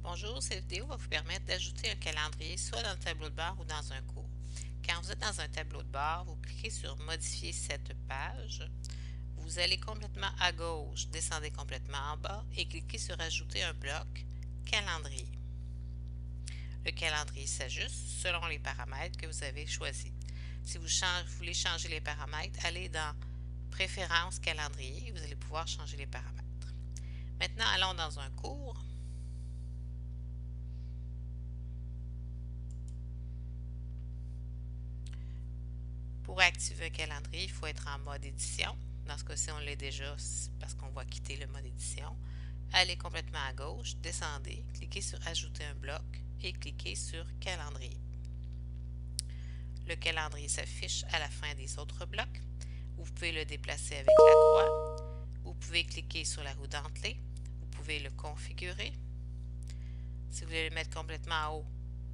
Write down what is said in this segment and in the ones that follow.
Bonjour, cette vidéo va vous permettre d'ajouter un calendrier soit dans le tableau de bord ou dans un cours. Quand vous êtes dans un tableau de bord, vous cliquez sur Modifier cette page. Vous allez complètement à gauche, descendez complètement en bas et cliquez sur Ajouter un bloc Calendrier. Le calendrier s'ajuste selon les paramètres que vous avez choisis. Si vous voulez changer les paramètres, allez dans Préférences calendrier et vous allez pouvoir changer les paramètres. Maintenant, allons dans un cours. Pour activer un calendrier, il faut être en mode édition. Dans ce cas-ci, on l'est déjà parce qu'on va quitter le mode édition. Allez complètement à gauche, descendez, cliquez sur Ajouter un bloc et cliquez sur Calendrier. Le calendrier s'affiche à la fin des autres blocs. Vous pouvez le déplacer avec la croix. Vous pouvez cliquer sur la roue dentelée. Vous pouvez le configurer. Si vous voulez le mettre complètement en haut,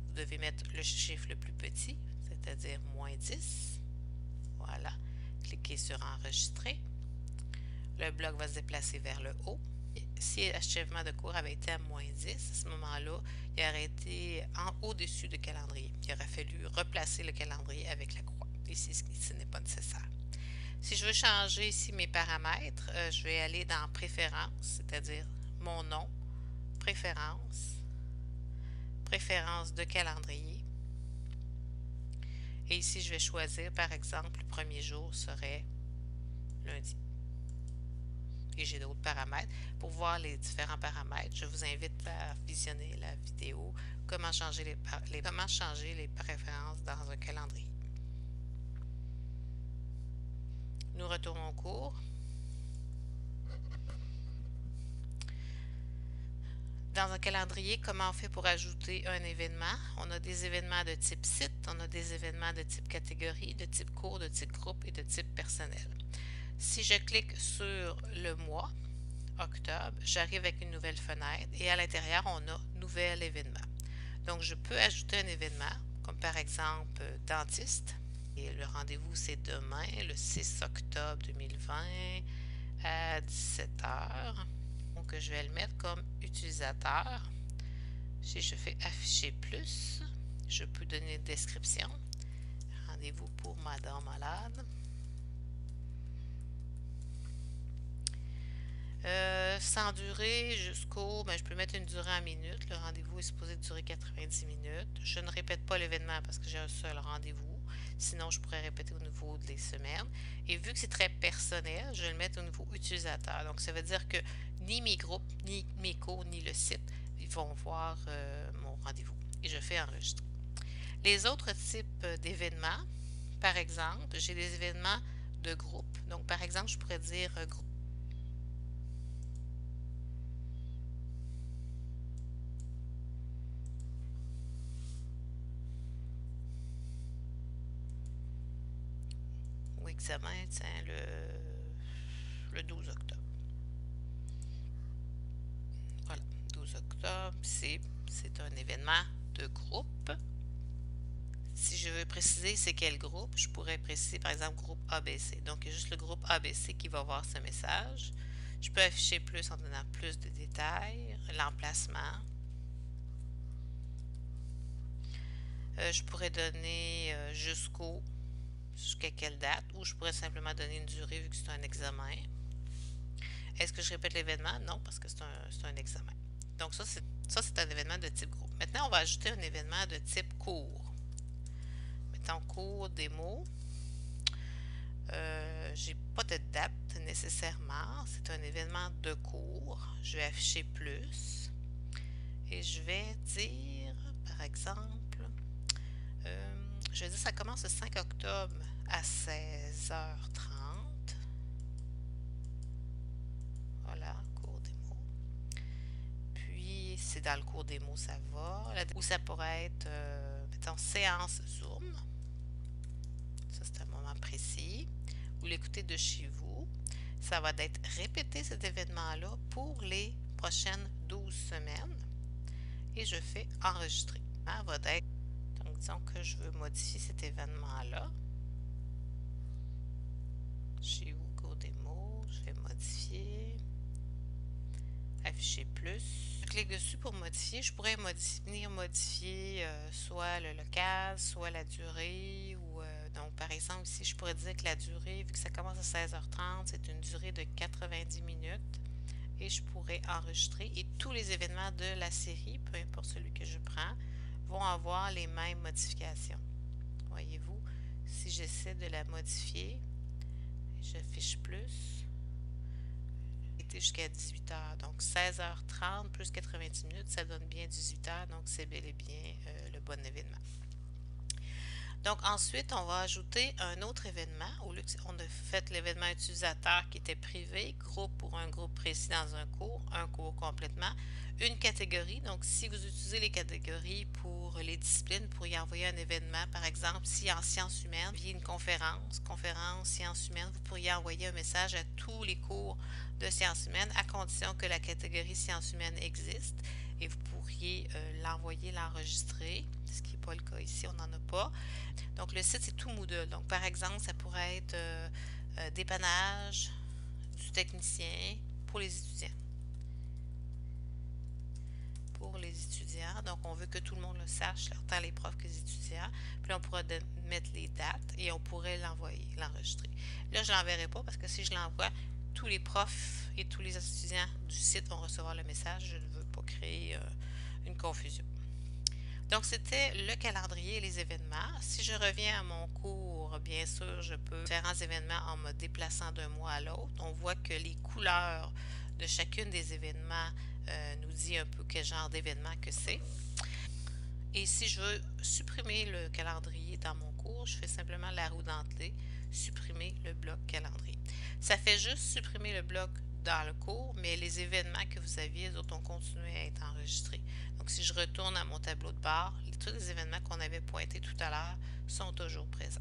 vous devez mettre le chiffre le plus petit, c'est-à-dire -10. Voilà. Cliquez sur Enregistrer. Le bloc va se déplacer vers le haut. Si l'achèvement de cours avait été à -10, à ce moment-là, il aurait été au-dessus du calendrier. Il aurait fallu replacer le calendrier avec la croix. Ici, ce n'est pas nécessaire. Si je veux changer ici mes paramètres, je vais aller dans Préférences, c'est-à-dire mon nom, Préférences, Préférences de calendrier. Et ici, je vais choisir, par exemple, le premier jour serait lundi. Et j'ai d'autres paramètres. Pour voir les différents paramètres, je vous invite à visionner la vidéo comment changer les préférences dans un calendrier. Nous retournons au cours. Dans un calendrier, comment on fait pour ajouter un événement? On a des événements de type site, on a des événements de type catégorie, de type cours, de type groupe et de type personnel. Si je clique sur le mois, octobre, j'arrive avec une nouvelle fenêtre et à l'intérieur, on a nouvel événement. Donc, je peux ajouter un événement, comme par exemple dentiste. Et le rendez-vous, c'est demain, le 6 octobre 2020 à 17h. Donc, je vais le mettre comme utilisateur. Si je fais afficher plus, je peux donner une description. Rendez-vous pour ma dent malade. Sans durée jusqu'au... je peux mettre une durée en minutes. Le rendez-vous est supposé durer 90 minutes. Je ne répète pas l'événement parce que j'ai un seul rendez-vous. Sinon, je pourrais répéter au niveau des semaines. Et vu que c'est très personnel, je vais le mettre au niveau utilisateur. Donc, ça veut dire que ni mes groupes, ni mes cours, ni le site, ils vont voir mon rendez-vous. Et je fais enregistrer. Les autres types d'événements, par exemple, j'ai des événements de groupe. Donc, par exemple, je pourrais dire groupe. Ou examen, tiens, le 12 octobre. Voilà, 12 octobre, c'est un événement de groupe. Si je veux préciser c'est quel groupe, je pourrais préciser par exemple groupe ABC. Donc, il y a juste le groupe ABC qui va voir ce message. Je peux afficher plus en donnant plus de détails, l'emplacement. Je pourrais donner jusqu'à quelle date, ou je pourrais simplement donner une durée vu que c'est un examen. Est-ce que je répète l'événement? Non, parce que c'est un examen. Donc ça, c'est un événement de type groupe. Maintenant, on va ajouter un événement de type cours. Mettons cours, démo. J'ai pas de date nécessairement. C'est un événement de cours. Je vais afficher plus. Et je vais dire, par exemple, je vais dire ça commence le 5 octobre à 16h30. Voilà, cours démo. Puis, c'est dans le cours démo, ça va. Ou ça pourrait être, mettons, séance Zoom. Ça, c'est un moment précis. Vous l'écoutez de chez vous. Ça va être répété cet événement-là pour les prochaines 12 semaines. Et je fais enregistrer. Ça va être, donc, disons que je veux modifier cet événement-là. Chez vous, cours démo, je vais modifier. afficher plus. Je clique dessus pour modifier. Je pourrais venir modifier soit le local, soit la durée. Donc, par exemple, ici, je pourrais dire que la durée, vu que ça commence à 16h30, c'est une durée de 90 minutes. Et je pourrais enregistrer. Et tous les événements de la série, peu importe celui que je prends, vont avoir les mêmes modifications. Voyez-vous, si j'essaie de la modifier, j'affiche plus, jusqu'à 18h. Donc 16h30 plus 90 minutes, ça donne bien 18h, donc c'est bel et bien le bon événement. Donc ensuite, on va ajouter un autre événement. Au lieu qu'on a fait l'événement utilisateur qui était privé, groupe pour un groupe précis dans un cours complètement, une catégorie. Donc si vous utilisez les catégories pour les disciplines, pour y envoyer un événement, par exemple, si en sciences humaines, via une conférence sciences humaines, vous pourriez envoyer un message à tous les cours de sciences humaines à condition que la catégorie sciences humaines existe et vous pourriez l'enregistrer, ce qui n'est pas le cas ici, on n'en a pas. Donc le site c'est tout Moodle. Donc par exemple, ça pourrait être dépannage du technicien pour les étudiants. Donc on veut que tout le monde le sache, tant les profs que les étudiants. Puis on pourra mettre les dates et on pourrait l'enregistrer. Là, je ne l'enverrai pas parce que si je l'envoie, tous les profs et tous les étudiants du site vont recevoir le message. Je ne veux pas créer une confusion. Donc, c'était le calendrier et les événements. Si je reviens à mon cours, bien sûr, je peux faire différents événements en me déplaçant d'un mois à l'autre. On voit que les couleurs de chacune des événements nous dit un peu quel genre d'événement que c'est. Et si je veux supprimer le calendrier dans mon cours, je fais simplement la roue dentelée, supprimer le bloc calendrier. Ça fait juste supprimer le bloc dans le cours, mais les événements que vous aviez, les autres ont continué à être enregistrés. Donc, si je retourne à mon tableau de bord, tous les événements qu'on avait pointés tout à l'heure sont toujours présents.